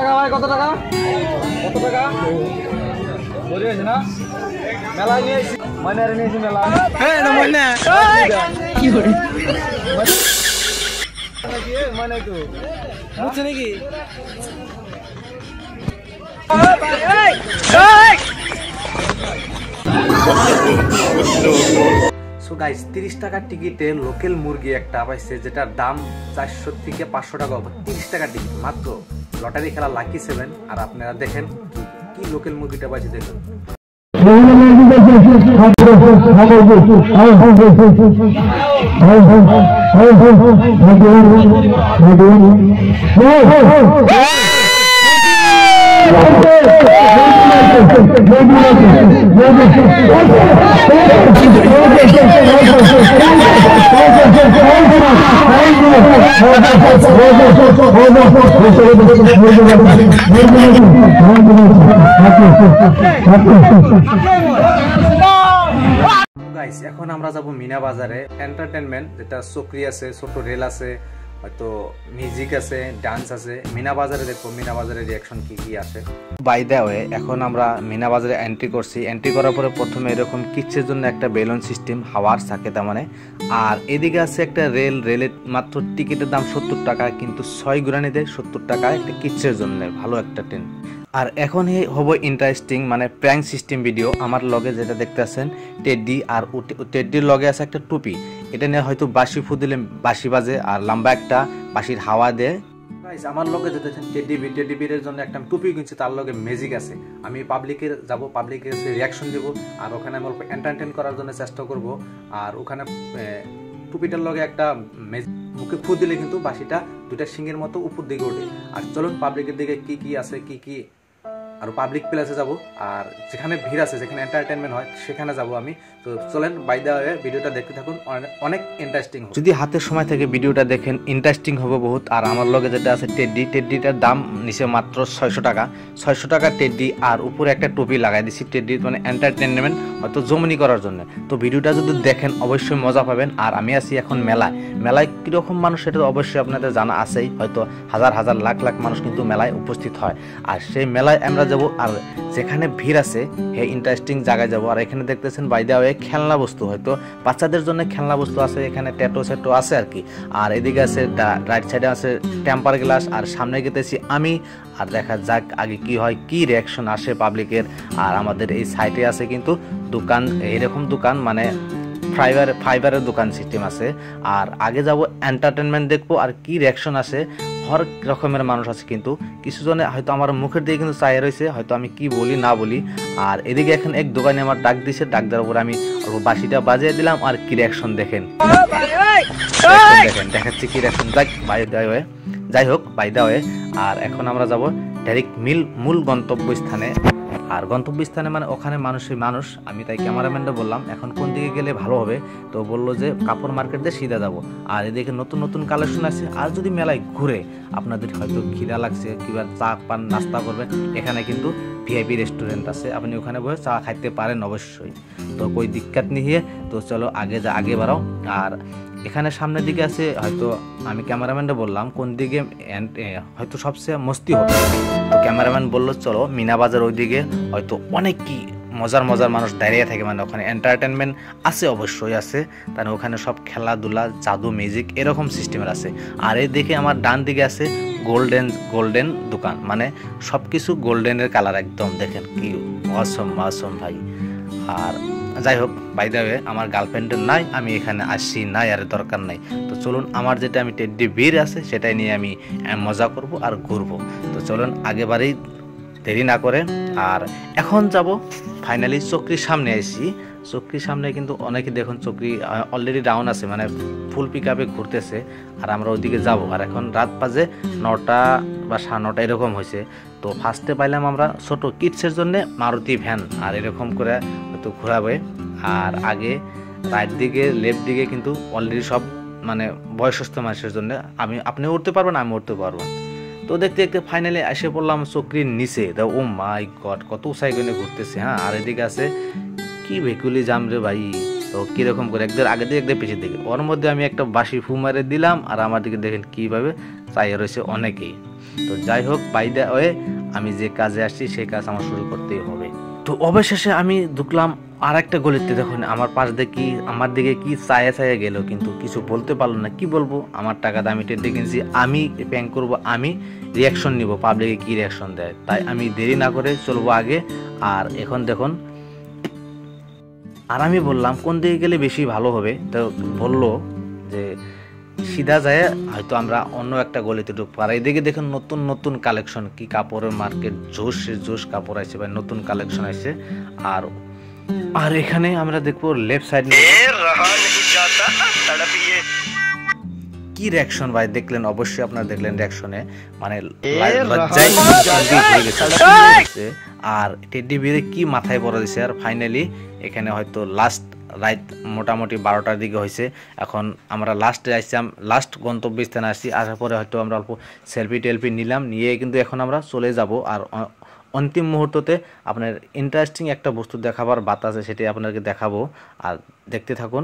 টাকা ভাই, কত টাকা? কত টাকা? বলে আছে না মেলায় নিয়ে এসেছি, ময়নারে নিয়েছি মেলা। হ্যাঁ না ময়না কি করে নাকি ময়না তো বুঝছে নাকি? সো গাইস 30 টাকার টিকিটে লোকাল মুরগি একটা পাইছে, যেটার দাম 400 থেকে 500 টাকা হবে। 30 টাকার টিকিট মাত্র, লটারি খেলা লাকি 7। আর আপনারা দেখেন কি লোকাল মুরগিটা পাইছে দেখুন। এখন আমরা যাব মিনা বাজারে। এন্টারটেইনমেন্ট যেটা চক্রি আছে, ছোট রেল আছে, হয়তো মিউজিক আছে, ডান্স আছে। মিনা বাজারে দেখবো মিনা বাজারের রিয়াকশন কি কি আসে। বাই দ্য ওয়ে এখন আমরা মিনা বাজারে এন্ট্রি করছি। এন্ট্রি করার পরে প্রথমে এরকম কিচ্ছের জন্য একটা বেলুন সিস্টেম হাওয়ার থাকে তার মানে। আর এদিকে আছে একটা রেলের মাত্র টিকিটের দাম 70 টাকা, কিন্তু 6 গুরানি দেয় 70 টাকা একটা কিচ্ছের জন্য। ভালো একটা ট্রেন। আর এখন হবো ইন্টারেস্টিং মানে প্র্যাঙ্ক সিস্টেম ভিডিও। আমার লগে যেটা দেখতে আছেন টেডি, আর টেডির লগে আছে একটা টুপি। এটা নিয়ে হয়তো বাঁশি ফু দিলে বাঁশি বাজে, আর লম্বা একটা বাঁশির হাওয়া দেয়। আমার লগে যেতে টেডিবির জন্য একটা টুপি কিনছি, তার লগে ম্যাজিক আছে। আমি পাবলিকে যাব, পাবলিকের রিয়াকশন দেব, আর ওখানে আমি অল্প এন্টারটেইন করার জন্য চেষ্টা করব। আর ওখানে টুপিটার লগে একটা মুখে ফু দিলে কিন্তু বাঁশিটা দুইটা সিংহের মতো উপর দিকে ওঠে। আর চলুন পাবলিকের দিকে কি কি আছে কি আর পাবলিক প্লেসে যাব, আর যেখানে ভিড় আছে, যেখানে এন্টারটেইনমেন্ট হয় সেখানে যাব আমি। তো চলেন বাই দ্য ওয়ে ভিডিওটা দেখতে থাকুন, অনেক ইন্টারেস্টিং। যদি হাতের সময় থেকে ভিডিওটা দেখেন ইন্টারেস্টিং হবে বহুত। আর আমার লগে যেটা আছে টেড্ডিটার দাম নিচে মাত্র 600 টাকা। 600 টাকা টেড্ডি, আর উপরে একটা টুপি লাগাই দিছি টেড্ডি মানে এন্টারটেইনমেন্ট হয়তো জমনি করার জন্য। তো ভিডিওটা যদি দেখেন অবশ্যই মজা পাবেন। আর আমি আছি এখন মেলায় কীরকম মানুষ সেটা অবশ্যই আপনাদের জানা আছেই, হয়তো হাজার হাজার লাখ লাখ মানুষ কিন্তু মেলায় উপস্থিত হয়। আর সেই মেলায় আমরা যাব, আর যেখানে ভিড় আছে হে ইন্টারেস্টিং জায়গায় যাব। আর এখানে দেখতেছেন বাই দ্য ওয়ে খেলনা বস্তু, হয়তো বাচ্চাদের জন্য খেলনা বস্তু আছে, এখানে ট্যাটো সেটো আছে আর কি। আর এদিকে আছে রাইট সাইডে আছে টেম্পার গ্লাস, আর সামনে গেতেছি আমি। আর দেখা যাক আগে কি হয়, কি রিয়াকশন আসে পাবলিকের। আর আমাদের এই সাইডে আছে কিন্তু দোকান, এরকম দোকান মানে ফাইবারের দোকান সিস্টেম আছে। আর আগে যাব এন্টারটেইনমেন্ট দেখবো আর কি রিয়াকশন আসে। হরেক রকমের মানুষ আছে, কিন্তু কিছু জনে হয়তো আমার মুখের দিকে কিন্তু চাই রয়েছে, হয়তো আমি কি বলি না বলি। আর এদিকে এখন এক দোকানে আমার ডাক দিছে, ডাক দেওয়ার উপর আমি বাঁশিটা বাজিয়ে দিলাম। আর কি রিয়াকশন দেখেন দেখাচ্ছি কি রিয়াকশন। যাই হোক বাই দ্য ওয়ে। আর এখন আমরা যাব ডাইরেক্ট মূল গন্তব্যস্থানে। আর গন্তব্যস্থানে মানে ওখানে মানুষ, আমি তাই ক্যামেরাম্যানটা বললাম এখন কোন দিকে গেলে ভালো হবে। তো বললো যে কাপড় মার্কেট দিয়ে সিধা যাবো। আর এদিকে নতুন কালেকশন আছে। আর যদি মেলায় ঘুরে আপনাদের হয়তো খিদা লাগছে, কিংবা চা পান নাস্তা করবেন, এখানে কিন্তু ভিআইপি রেস্টুরেন্ট আছে, আপনি ওখানে বসে চা খাইতে পারেন অবশ্যই। তো কই দিক্কত নিয়ে তো চলো আগে বাড়াও। আর এখানে সামনের দিকে আছে, হয়তো আমি ক্যামেরাম্যানটা বললাম কোন দিকে হয়তো সবচেয়ে মস্তি হবে। তো ক্যামেরাম্যান বললো চলো মিনা বাজার ওইদিকে, হয়তো অনেক কি মজার মানুষ দাঁড়িয়ে থাকে, মানে ওখানে এন্টারটেইনমেন্ট আছে অবশ্যই আছে। তাহলে ওখানে সব খেলাধুলা, জাদু, মিউজিক এরকম সিস্টেমের আছে। আর এই দিকে আমার ডান দিকে আছে গোল্ডেন দোকান, মানে সব কিছু গোল্ডেনের কালার একদম। দেখেন কি অসম ভাই। আর যাই হোক বাই দ্য ওয়ে আমার গার্লফ্রেন্ডের নাই, আমি এখানে আসছি নাই, আর দরকার নাই। তো চলুন আমার যেটা আমি টেড্ডি বীর আছে সেটাই নিয়ে আমি মজা করব আর ঘুরবো। তো চলুন আগেবারেই দেরি না করে। আর এখন যাব ফাইনালি চক্রির সামনে আসছি। চক্রির সামনে কিন্তু অনেকে দেখুন চক্রি অলরেডি ডাউন আছে, মানে ফুল পিক আপে ঘুরতেছে। আর আমরা ওইদিকে যাব। আর এখন রাত বাজে 9টা বা 9:30 এরকম হয়েছে। তো ফার্স্টে পাইলাম আমরা ছোট কিডসের জন্য মারুতি ভ্যান, আর এরকম করে হয়তো ঘোরাবে। আর আগে রাইট দিকে লেফট দিকে কিন্তু অলরেডি সব মানে বয়সস্থ মানুষের জন্য, আপনি উঠতে পারবেন, আমি উঠতে পারবো। তো দেখতে ফাইনালি এসে পড়লাম চক্রির নিচে। ও মাই গড কত উঁচাই করে ঘুরতেছে। হ্যাঁ আর এদিকে আছে কি ভেকুলি জাম রে ভাই, তো কীরকম করে একদের আগে দিকে একদের পিছিয়ে দিকে, ওর মধ্যে আমি একটা বাসি ফু মারে দিলাম, আর আমার দিকে দেখেন কীভাবে চাইয়ে রয়েছে অনেকেই। তো যাই হোক, বাই দ্য ওয়ে আমি যে কাজে আসছি সেই কাজ আমার শুরু করতেই হবে। তো অবশেষে আমি ঢুকলাম আর একটা গলিতে। দেখুন আমার পাশ দিয়ে কি আমার দিকে কি চায়ে চায়ে গেল, কিন্তু কিছু বলতে পারলো না। কি বলবো, আমার টাকা আমি টেডে কিনছি, আমি প্যাং করবো, আমি রিয়াকশন নিব, পাবলিকে কি রিয়াকশন দেয়। তাই আমি দেরি না করে চলবো আগে। আর এখন দেখুন, আর আমি বললাম কোন দিকে গেলে বেশি ভালো হবে। তো বললো যে সিধা যায়, হয়তো আমরা অন্য একটা গলিতে ঢুকবো। আর এইদিকে দেখুন নতুন নতুন কালেকশন, কি কাপড়ের মার্কেট, জোশ কাপড় আছে ভাই, নতুন কালেকশন আছে। আর আর এখানে আমরা দেখবো লেফট সাইড কি রিয়াকশন ভাই দেখলেন, অবশ্যই আপনারা দেখলেন রিয়াকশনে, মানে আর টেডি বিয়ারে কি মাথায় পড়া দিছে। আর ফাইনালি এখানে হয়তো লাস্ট রাইট মোটামুটি 12টার দিকে হয়েছে। এখন আমরা লাস্টে আসছিলাম, লাস্ট গন্তব্যস্থানে আসছি। আসার পরে হয়তো আমরা অল্প সেলফি নিলাম, নিয়ে কিন্তু এখন আমরা চলে যাব। আর অন্তিম মুহূর্ততে আপনার ইন্টারেস্টিং একটা বস্তু দেখাবার বাত আছে, সেটাই আপনাকে দেখাবো, আর দেখতে থাকুন।